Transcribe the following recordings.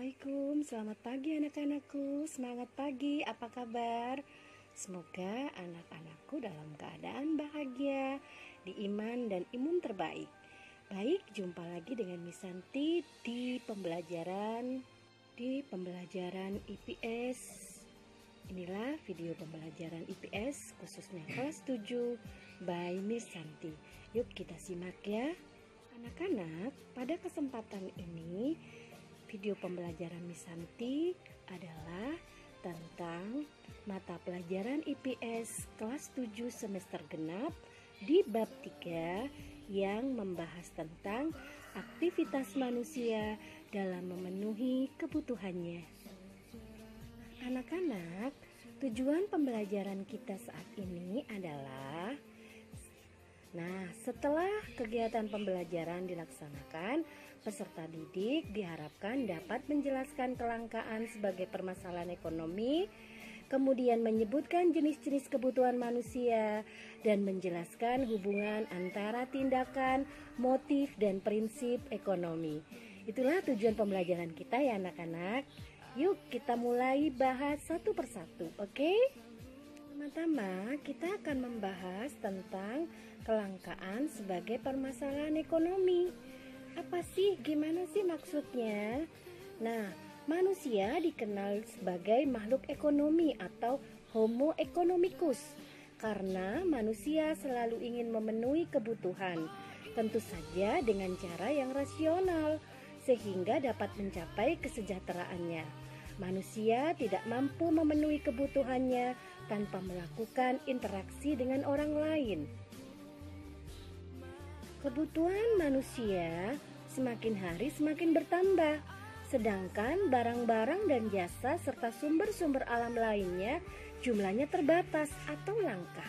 Assalamualaikum, selamat pagi anak-anakku. Semangat pagi, apa kabar? Semoga anak-anakku dalam keadaan bahagia, di iman dan imun terbaik. Baik, jumpa lagi dengan Miss Santi di pembelajaran IPS. Inilah video pembelajaran IPS khususnya kelas 7 by Miss Santi. Yuk kita simak ya. Anak-anak, pada kesempatan ini video pembelajaran Miss Santi adalah tentang mata pelajaran IPS kelas 7 semester genap di bab 3 yang membahas tentang aktivitas manusia dalam memenuhi kebutuhannya. Anak-anak, tujuan pembelajaran kita saat ini adalah setelah kegiatan pembelajaran dilaksanakan, peserta didik diharapkan dapat menjelaskan kelangkaan sebagai permasalahan ekonomi, kemudian menyebutkan jenis-jenis kebutuhan manusia, dan menjelaskan hubungan antara tindakan, motif, dan prinsip ekonomi. Itulah tujuan pembelajaran kita ya anak-anak. Yuk kita mulai bahas satu persatu, oke? Pertama, kita akan membahas tentang kelangkaan sebagai permasalahan ekonomi. Apa sih? Gimana sih maksudnya? Manusia dikenal sebagai makhluk ekonomi atau Homo economicus karena manusia selalu ingin memenuhi kebutuhan, tentu saja dengan cara yang rasional sehingga dapat mencapai kesejahteraannya. Manusia tidak mampu memenuhi kebutuhannya tanpa melakukan interaksi dengan orang lain. Kebutuhan manusia semakin hari semakin bertambah, sedangkan barang-barang dan jasa serta sumber-sumber alam lainnya jumlahnya terbatas atau langka.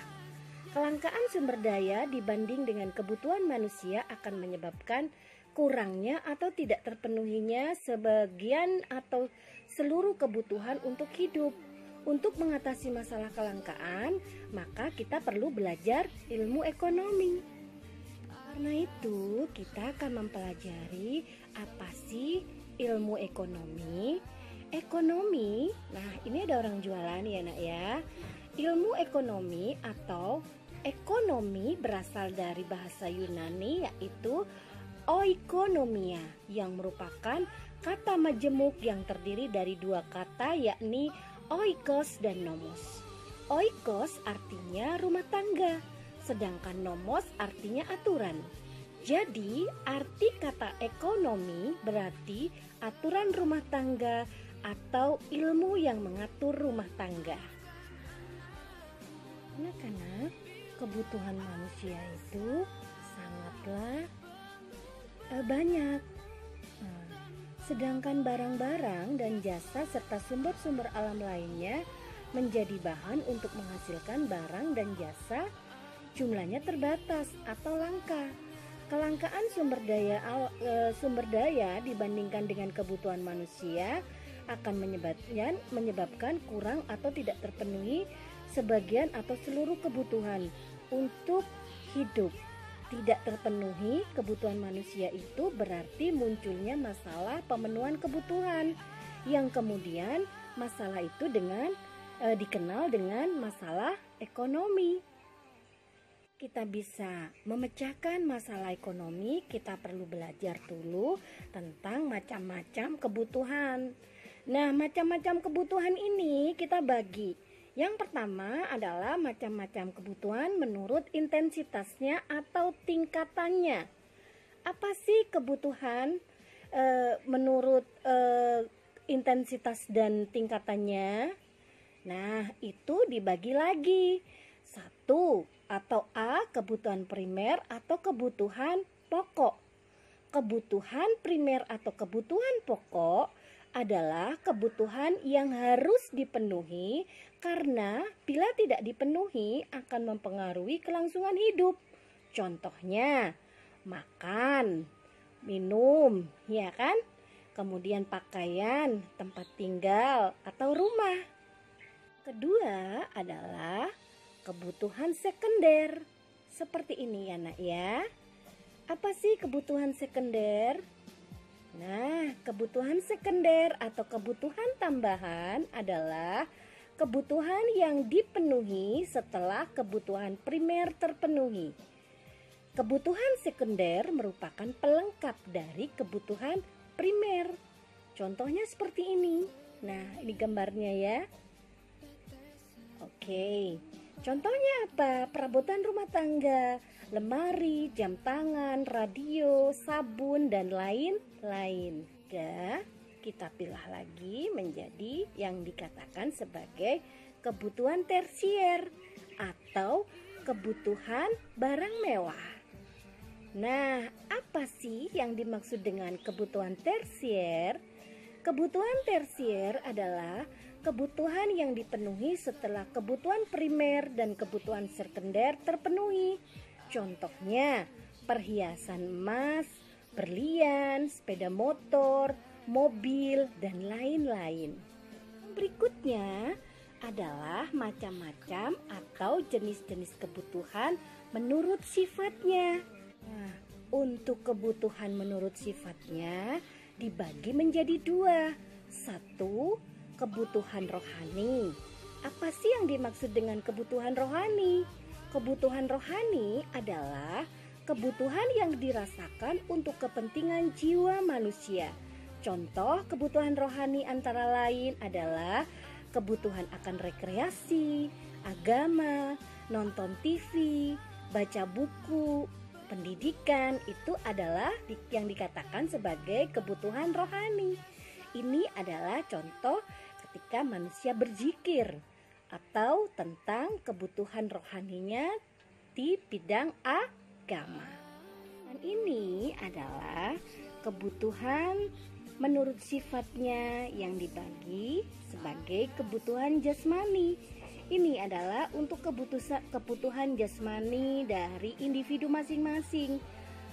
Kelangkaan sumber daya dibanding dengan kebutuhan manusia akan menyebabkan kurangnya atau tidak terpenuhinya sebagian atau seluruh kebutuhan untuk hidup. Untuk mengatasi masalah kelangkaan, maka kita perlu belajar ilmu ekonomi. Karena itu, kita akan mempelajari apa sih ilmu ekonomi. Ekonomi, ini ada orang jualan ya nak ya. Ilmu ekonomi atau ekonomi berasal dari bahasa Yunani yaitu oikonomia yang merupakan kata majemuk yang terdiri dari dua kata yakni oikos dan nomos. Oikos artinya rumah tangga, sedangkan nomos artinya aturan. Jadi, arti kata ekonomi berarti aturan rumah tangga atau ilmu yang mengatur rumah tangga. Anak-anak, kebutuhan manusia itu sangatlah banyak. Sedangkan barang-barang dan jasa serta sumber-sumber alam lainnya menjadi bahan untuk menghasilkan barang dan jasa jumlahnya terbatas atau langka. Kelangkaan sumber daya dibandingkan dengan kebutuhan manusia akan menyebabkan kurang atau tidak terpenuhi sebagian atau seluruh kebutuhan untuk hidup. Tidak terpenuhi kebutuhan manusia itu berarti munculnya masalah pemenuhan kebutuhan, yang kemudian masalah itu dikenal dengan masalah ekonomi. Kita bisa memecahkan masalah ekonomi, kita perlu belajar dulu tentang macam-macam kebutuhan. Macam-macam kebutuhan ini kita bagi. Yang pertama adalah macam-macam kebutuhan menurut intensitasnya atau tingkatannya. Apa sih kebutuhan menurut intensitas dan tingkatannya? Itu dibagi lagi. Satu atau A, kebutuhan primer atau kebutuhan pokok. Kebutuhan primer atau kebutuhan pokok adalah kebutuhan yang harus dipenuhi karena bila tidak dipenuhi akan mempengaruhi kelangsungan hidup. Contohnya, makan, minum, ya kan? Kemudian pakaian, tempat tinggal, atau rumah. Kedua adalah kebutuhan sekunder. Seperti ini ya nak ya. Apa sih kebutuhan sekunder? Nah, kebutuhan sekunder atau kebutuhan tambahan adalah kebutuhan yang dipenuhi setelah kebutuhan primer terpenuhi. Kebutuhan sekunder merupakan pelengkap dari kebutuhan primer. Contohnya seperti ini. Nah, ini gambarnya ya. Oke. Contohnya apa? Perabotan rumah tangga, lemari, jam tangan, radio, sabun, dan lain-lain. Kita pilih lagi menjadi yang dikatakan sebagai kebutuhan tersier atau kebutuhan barang mewah. Nah, apa sih yang dimaksud dengan kebutuhan tersier? Kebutuhan tersier adalah kebutuhan yang dipenuhi setelah kebutuhan primer dan kebutuhan sekunder terpenuhi. Contohnya, perhiasan emas, berlian, sepeda motor, mobil, dan lain-lain. Berikutnya adalah macam-macam atau jenis-jenis kebutuhan menurut sifatnya. Nah, untuk kebutuhan menurut sifatnya dibagi menjadi dua. Satu, kebutuhan rohani. Apa sih yang dimaksud dengan kebutuhan rohani? Kebutuhan rohani adalah kebutuhan yang dirasakan untuk kepentingan jiwa manusia. Contoh kebutuhan rohani antara lain adalah kebutuhan akan rekreasi, agama, nonton TV, baca buku, pendidikan. Itu adalah yang dikatakan sebagai kebutuhan rohani. Ini adalah contoh ketika manusia berzikir atau tentang kebutuhan rohaninya di bidang agama. Dan ini adalah kebutuhan menurut sifatnya yang dibagi sebagai kebutuhan jasmani. Ini adalah untuk kebutuhan jasmani dari individu masing-masing.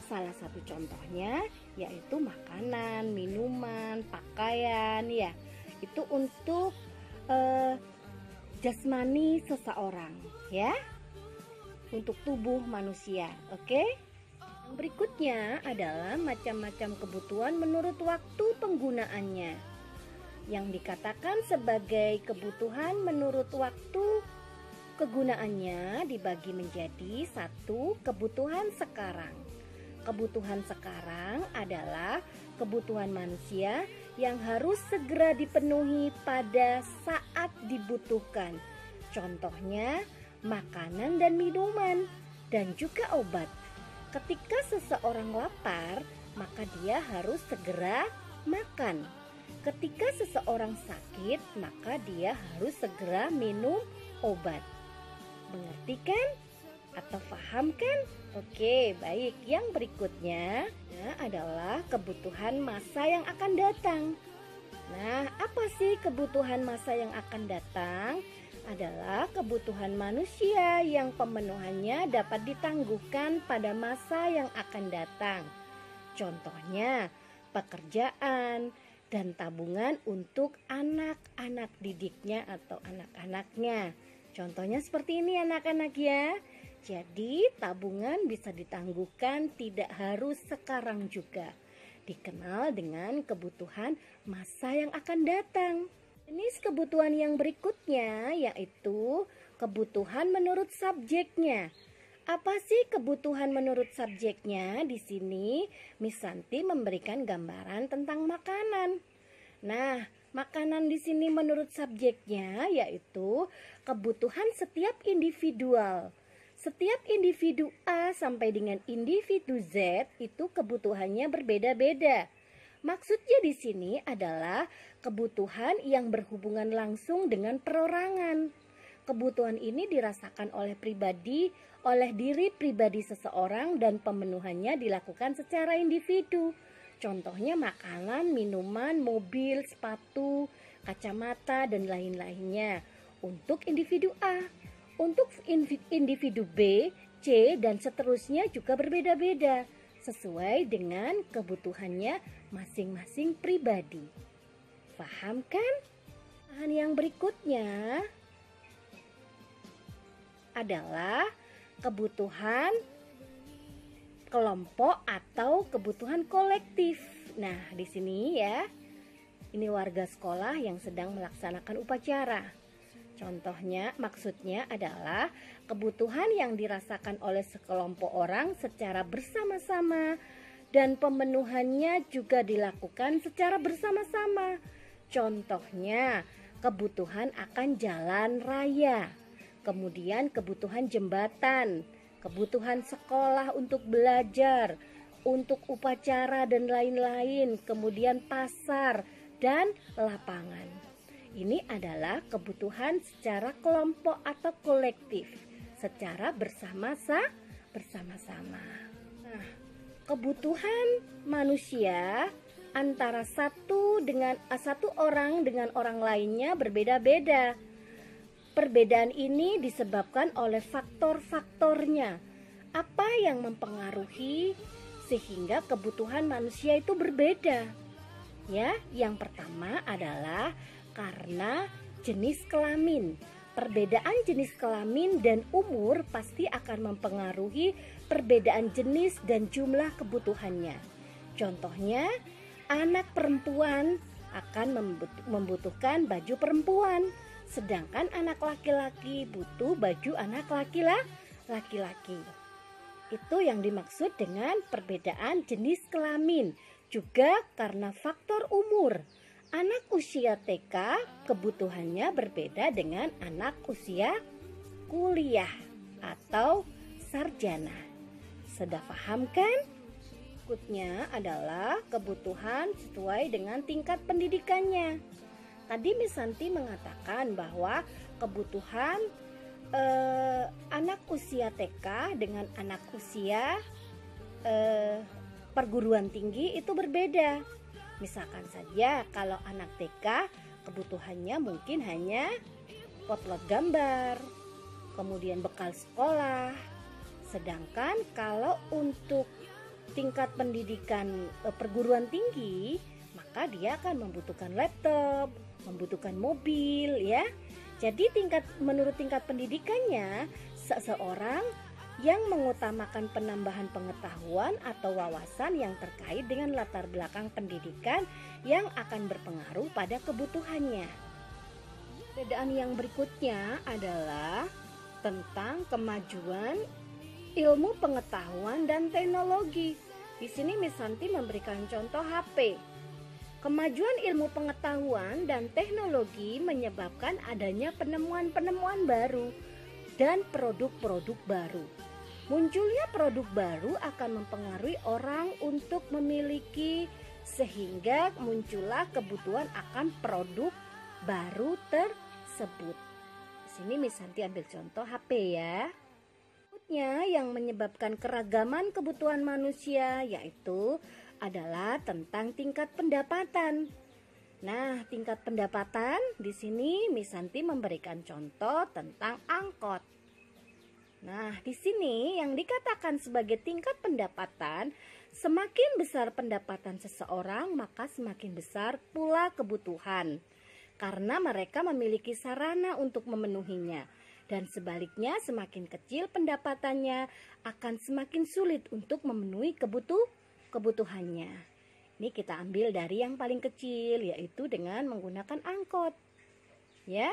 Salah satu contohnya yaitu makanan, minuman, pakaian ya. Itu untuk jasmani seseorang ya. Untuk tubuh manusia, oke? Yang berikutnya adalah macam-macam kebutuhan menurut waktu penggunaannya. Yang dikatakan sebagai kebutuhan menurut waktu kegunaannya dibagi menjadi satu, kebutuhan sekarang. Kebutuhan sekarang adalah kebutuhan manusia yang harus segera dipenuhi pada saat dibutuhkan. Contohnya makanan dan minuman dan juga obat. Ketika seseorang lapar, maka dia harus segera makan. Ketika seseorang sakit, maka dia harus segera minum obat. Mengerti kan? Atau paham kan? Oke, baik. Yang berikutnya adalah kebutuhan masa yang akan datang. Nah, apa sih kebutuhan masa yang akan datang? Adalah kebutuhan manusia yang pemenuhannya dapat ditangguhkan pada masa yang akan datang. Contohnya, pekerjaan dan tabungan untuk anak-anak didiknya atau anak-anaknya. Contohnya seperti ini anak-anak ya. Jadi tabungan bisa ditangguhkan tidak harus sekarang juga. Dikenal dengan kebutuhan masa yang akan datang. Jenis kebutuhan yang berikutnya yaitu kebutuhan menurut subjeknya. Apa sih kebutuhan menurut subjeknya? Di sini Miss Santi memberikan gambaran tentang makanan. Nah, makanan di sini menurut subjeknya yaitu kebutuhan setiap individual. Setiap individu A sampai dengan individu Z itu kebutuhannya berbeda-beda. Maksudnya di sini adalah kebutuhan yang berhubungan langsung dengan perorangan. Kebutuhan ini dirasakan oleh diri pribadi seseorang dan pemenuhannya dilakukan secara individu. Contohnya makanan, minuman, mobil, sepatu, kacamata, dan lain-lainnya untuk individu A. Untuk individu B, C, dan seterusnya juga berbeda-beda sesuai dengan kebutuhannya masing-masing pribadi. Paham kan? Bahan yang berikutnya adalah kebutuhan kelompok atau kebutuhan kolektif. Nah, di sini ya, ini warga sekolah yang sedang melaksanakan upacara. Contohnya, maksudnya adalah kebutuhan yang dirasakan oleh sekelompok orang secara bersama-sama dan pemenuhannya juga dilakukan secara bersama-sama. Contohnya, kebutuhan akan jalan raya, kemudian kebutuhan jembatan, kebutuhan sekolah untuk belajar, untuk upacara dan lain-lain, kemudian pasar dan lapangan. Ini adalah kebutuhan secara kelompok atau kolektif, secara bersama-sama. Nah, kebutuhan manusia antara satu orang dengan orang lainnya berbeda-beda. Perbedaan ini disebabkan oleh faktor-faktornya. Apa yang mempengaruhi sehingga kebutuhan manusia itu berbeda? Ya, yang pertama adalah karena jenis kelamin. Perbedaan jenis kelamin dan umur pasti akan mempengaruhi perbedaan jenis dan jumlah kebutuhannya. Contohnya, anak perempuan akan membutuhkan baju perempuan, sedangkan anak laki-laki butuh baju anak laki-laki. Itu yang dimaksud dengan perbedaan jenis kelamin. Juga karena faktor umur. Anak usia TK kebutuhannya berbeda dengan anak usia kuliah atau sarjana. Sudah paham kan? Berikutnya adalah kebutuhan sesuai dengan tingkat pendidikannya. Tadi Miss Santi mengatakan bahwa kebutuhan anak usia TK dengan anak usia perguruan tinggi itu berbeda. Misalkan saja kalau anak TK kebutuhannya mungkin hanya potlot gambar, kemudian bekal sekolah. Sedangkan kalau untuk tingkat pendidikan perguruan tinggi, maka dia akan membutuhkan laptop, membutuhkan mobil ya. Jadi menurut tingkat pendidikannya, seseorang yang mengutamakan penambahan pengetahuan atau wawasan yang terkait dengan latar belakang pendidikan yang akan berpengaruh pada kebutuhannya. Perbedaan yang berikutnya adalah tentang kemajuan ilmu pengetahuan dan teknologi. Di sini Miss Santi memberikan contoh HP. Kemajuan ilmu pengetahuan dan teknologi menyebabkan adanya penemuan-penemuan baru dan produk-produk baru. Munculnya produk baru akan mempengaruhi orang untuk memiliki, sehingga muncullah kebutuhan akan produk baru tersebut. Di sini Miss Santi ambil contoh HP ya. Berikutnya yang menyebabkan keragaman kebutuhan manusia yaitu adalah tentang tingkat pendapatan. Nah, tingkat pendapatan di sini Miss Santi memberikan contoh tentang angkot. Nah, di sini yang dikatakan sebagai tingkat pendapatan, semakin besar pendapatan seseorang, maka semakin besar pula kebutuhan. Karena mereka memiliki sarana untuk memenuhinya. Dan sebaliknya, semakin kecil pendapatannya, akan semakin sulit untuk memenuhi kebutuhannya. Ini kita ambil dari yang paling kecil, yaitu dengan menggunakan angkot. Ya,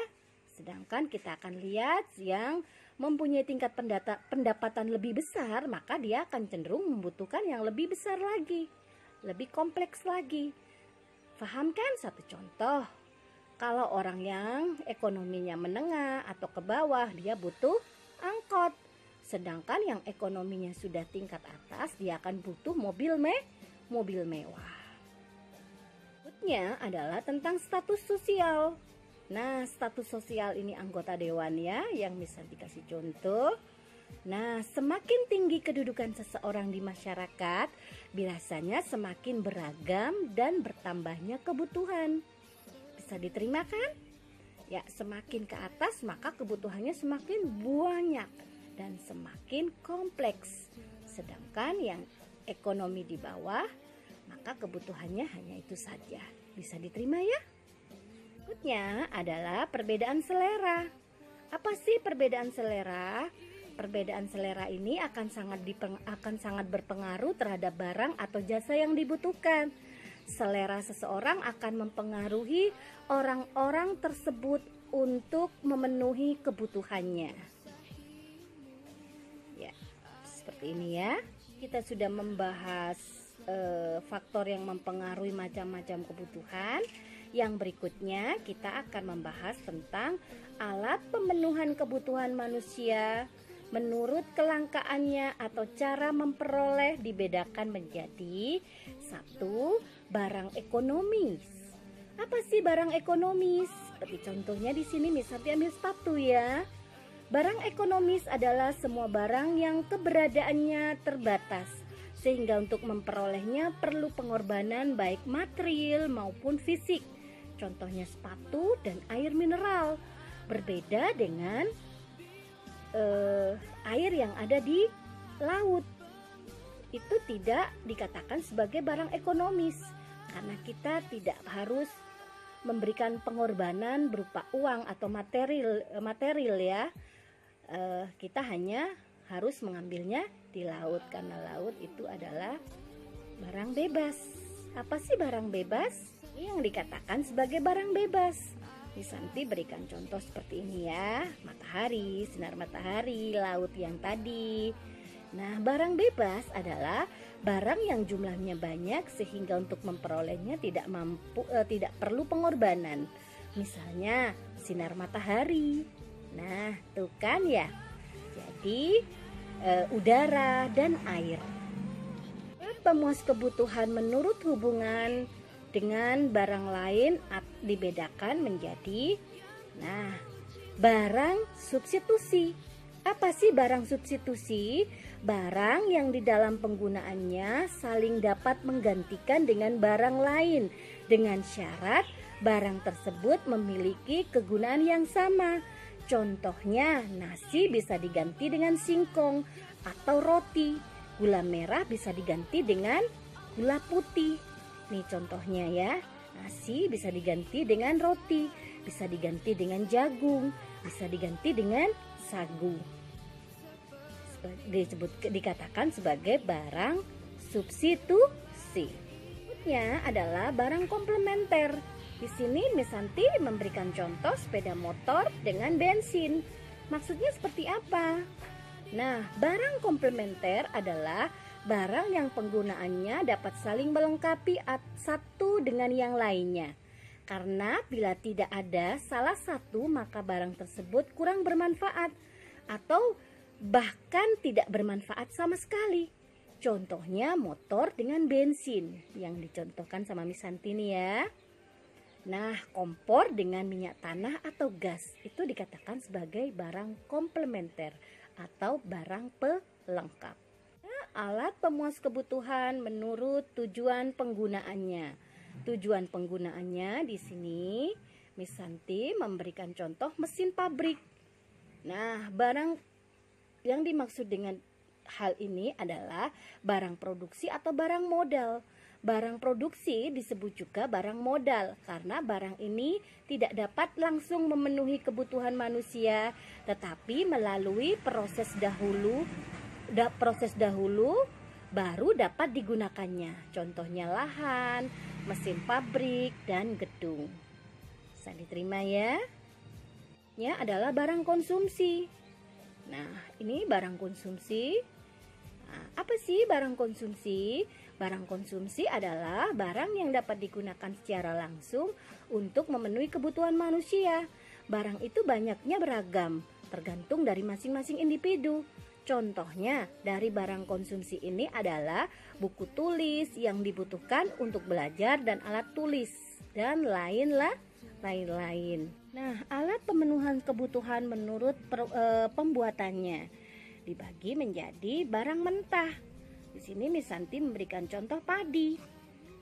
sedangkan kita akan lihat yang mempunyai tingkat pendapatan lebih besar, maka dia akan cenderung membutuhkan yang lebih besar lagi, lebih kompleks lagi. Paham kan? Satu contoh, kalau orang yang ekonominya menengah atau ke bawah, dia butuh angkot. Sedangkan yang ekonominya sudah tingkat atas, dia akan butuh mobil mewah. Berikutnya adalah tentang status sosial. Nah, status sosial ini anggota dewan ya, yang bisa dikasih contoh. Nah, semakin tinggi kedudukan seseorang di masyarakat, biasanya semakin beragam dan bertambahnya kebutuhan. Bisa diterima kan? Ya, semakin ke atas maka kebutuhannya semakin banyak dan semakin kompleks. Sedangkan yang ekonomi di bawah, maka kebutuhannya hanya itu saja. Bisa diterima ya? Berikutnya adalah perbedaan selera. Apa sih perbedaan selera? Perbedaan selera ini akan sangat berpengaruh terhadap barang atau jasa yang dibutuhkan. selera seseorang akan mempengaruhi orang-orang tersebut untuk memenuhi kebutuhannya. Ya, seperti ini ya. Kita sudah membahas faktor yang mempengaruhi macam-macam kebutuhan. Yang berikutnya kita akan membahas tentang alat pemenuhan kebutuhan manusia menurut kelangkaannya atau cara memperoleh dibedakan menjadi satu, barang ekonomis. Apa sih barang ekonomis? Seperti contohnya di sini misalnya ambil sepatu ya. Barang ekonomis adalah semua barang yang keberadaannya terbatas, sehingga untuk memperolehnya perlu pengorbanan baik material maupun fisik. Contohnya sepatu dan air mineral. Berbeda dengan air yang ada di laut. Itu tidak dikatakan sebagai barang ekonomis, karena kita tidak harus memberikan pengorbanan berupa uang atau material ya. Kita hanya harus mengambilnya di laut, karena laut itu adalah barang bebas. Apa sih barang bebas? Ini yang dikatakan sebagai barang bebas. Santi berikan contoh seperti ini ya. Matahari, sinar matahari, laut yang tadi. Nah, barang bebas adalah barang yang jumlahnya banyak sehingga untuk memperolehnya tidak perlu pengorbanan. Misalnya sinar matahari. Nah, tuh kan ya. Jadi udara dan air. Pemuas kebutuhan menurut hubungan dengan barang lain dibedakan menjadi barang substitusi. Apa sih barang substitusi? Barang yang di dalam penggunaannya saling dapat menggantikan dengan barang lain dengan syarat barang tersebut memiliki kegunaan yang sama. Contohnya, nasi bisa diganti dengan singkong atau roti. Gula merah bisa diganti dengan gula putih. Nih contohnya ya, nasi bisa diganti dengan roti, bisa diganti dengan jagung, bisa diganti dengan sagu. Dikatakan sebagai barang substitusi. Berikutnya adalah barang komplementer. Di sini Miss Santi memberikan contoh sepeda motor dengan bensin. Maksudnya seperti apa? Nah, barang komplementer adalah barang yang penggunaannya dapat saling melengkapi satu dengan yang lainnya. Karena bila tidak ada salah satu, maka barang tersebut kurang bermanfaat atau bahkan tidak bermanfaat sama sekali. Contohnya motor dengan bensin yang dicontohkan sama Miss Santi nih ya. Nah, kompor dengan minyak tanah atau gas itu dikatakan sebagai barang komplementer atau barang pelengkap. Alat pemuas kebutuhan menurut tujuan penggunaannya. Tujuan penggunaannya di sini Miss Santi memberikan contoh mesin pabrik. Nah, barang yang dimaksud dengan hal ini adalah barang produksi atau barang modal. Barang produksi disebut juga barang modal karena barang ini tidak dapat langsung memenuhi kebutuhan manusia, tetapi melalui proses dahulu baru dapat digunakannya. Contohnya lahan, mesin pabrik, dan gedung. Bisa diterima ya? Ya, adalah barang konsumsi. Nah, ini barang konsumsi. Nah, apa sih barang konsumsi? Barang konsumsi adalah barang yang dapat digunakan secara langsung untuk memenuhi kebutuhan manusia. Barang itu banyaknya beragam, tergantung dari masing-masing individu. Contohnya dari barang konsumsi ini adalah buku tulis yang dibutuhkan untuk belajar dan alat tulis dan lain-lain. Nah, alat pemenuhan kebutuhan menurut pembuatannya dibagi menjadi barang mentah. Di sini Miss Santi memberikan contoh padi.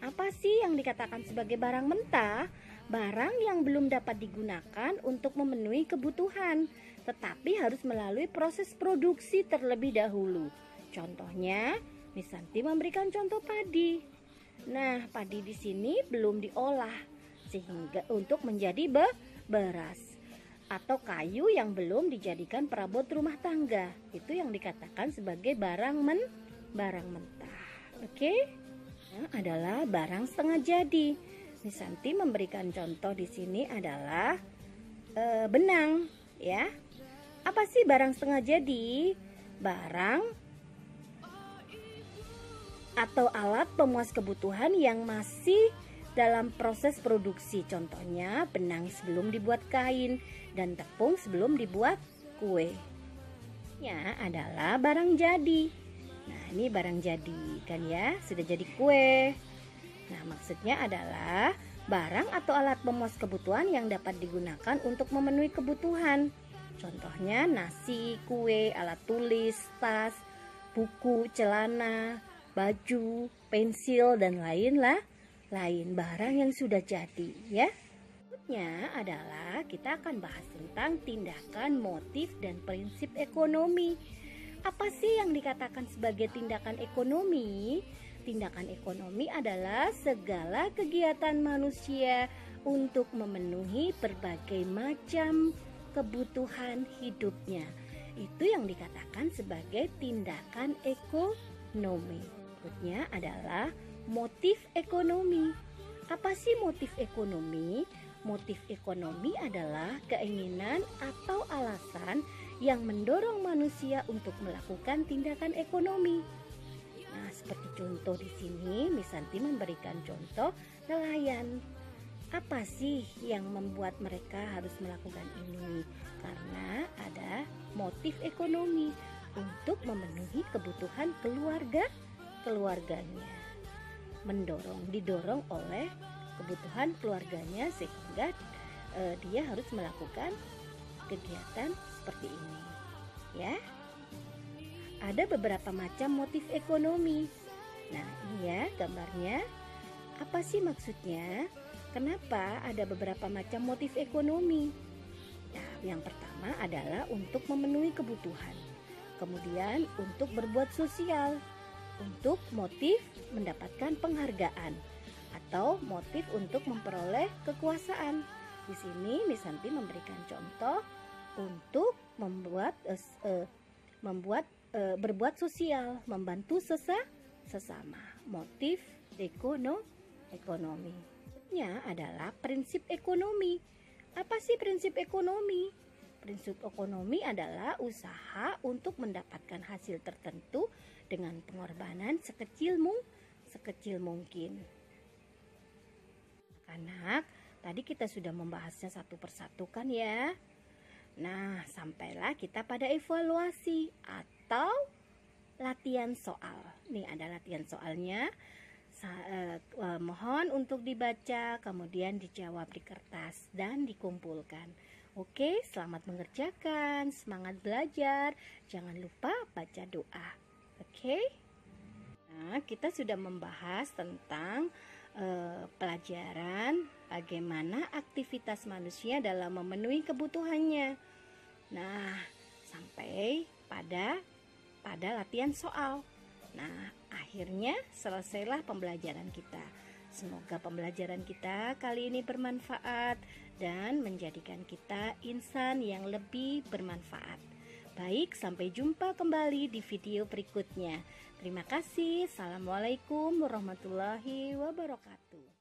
Apa sih yang dikatakan sebagai barang mentah? Barang yang belum dapat digunakan untuk memenuhi kebutuhan, tetapi harus melalui proses produksi terlebih dahulu. Contohnya, Miss Santi memberikan contoh padi. Nah, padi di sini belum diolah sehingga untuk menjadi beras atau kayu yang belum dijadikan perabot rumah tangga. Itu yang dikatakan sebagai barang mentah. Oke? adalah barang setengah jadi. Nisanti memberikan contoh di sini adalah benang, ya. Apa sih barang setengah jadi? Barang atau alat pemuas kebutuhan yang masih dalam proses produksi. Contohnya benang sebelum dibuat kain dan tepung sebelum dibuat kue. Ya, adalah barang jadi. Nah, ini barang jadi kan ya, sudah jadi kue. Nah, maksudnya adalah barang atau alat pemuas kebutuhan yang dapat digunakan untuk memenuhi kebutuhan. Contohnya nasi, kue, alat tulis, tas, buku, celana, baju, pensil, dan lain barang yang sudah jadi, ya. Berikutnya adalah kita akan bahas tentang tindakan, motif, dan prinsip ekonomi. Apa sih yang dikatakan sebagai tindakan ekonomi? Tindakan ekonomi adalah segala kegiatan manusia untuk memenuhi berbagai macam kebutuhan hidupnya. Itu yang dikatakan sebagai tindakan ekonomi. Berikutnya adalah motif ekonomi. Apa sih motif ekonomi? Motif ekonomi adalah keinginan atau alasan yang mendorong manusia untuk melakukan tindakan ekonomi. Nah, seperti contoh di sini, Nisanti memberikan contoh nelayan. Apa sih yang membuat mereka harus melakukan ini? Karena ada motif ekonomi untuk memenuhi kebutuhan keluarganya. Didorong oleh kebutuhan keluarganya sehingga dia harus melakukan kegiatan seperti ini, ya. Ada beberapa macam motif ekonomi. Nah, ini ya gambarnya. Apa sih maksudnya? Kenapa ada beberapa macam motif ekonomi? Nah, yang pertama adalah untuk memenuhi kebutuhan. Kemudian untuk berbuat sosial, untuk motif mendapatkan penghargaan, atau motif untuk memperoleh kekuasaan. Di sini Nisanti memberikan contoh untuk berbuat sosial, membantu sesama. Motif ekonomi. Berikutnya adalah prinsip ekonomi. Apa sih prinsip ekonomi? Prinsip ekonomi adalah usaha untuk mendapatkan hasil tertentu dengan pengorbanan sekecil mungkin. Anak, tadi kita sudah membahasnya satu persatu kan ya. Nah, sampailah kita pada evaluasi atau latihan soal. Nih ada latihan soalnya. Mohon untuk dibaca, kemudian dijawab di kertas dan dikumpulkan. Oke, selamat mengerjakan, semangat belajar. Jangan lupa baca doa. Oke. Nah, kita sudah membahas tentang pelajaran bagaimana aktivitas manusia dalam memenuhi kebutuhannya. Nah, sampai pada latihan soal. Nah, akhirnya selesailah pembelajaran kita. Semoga pembelajaran kita kali ini bermanfaat dan menjadikan kita insan yang lebih bermanfaat. Baik, sampai jumpa kembali di video berikutnya. Terima kasih. Assalamualaikum warahmatullahi wabarakatuh.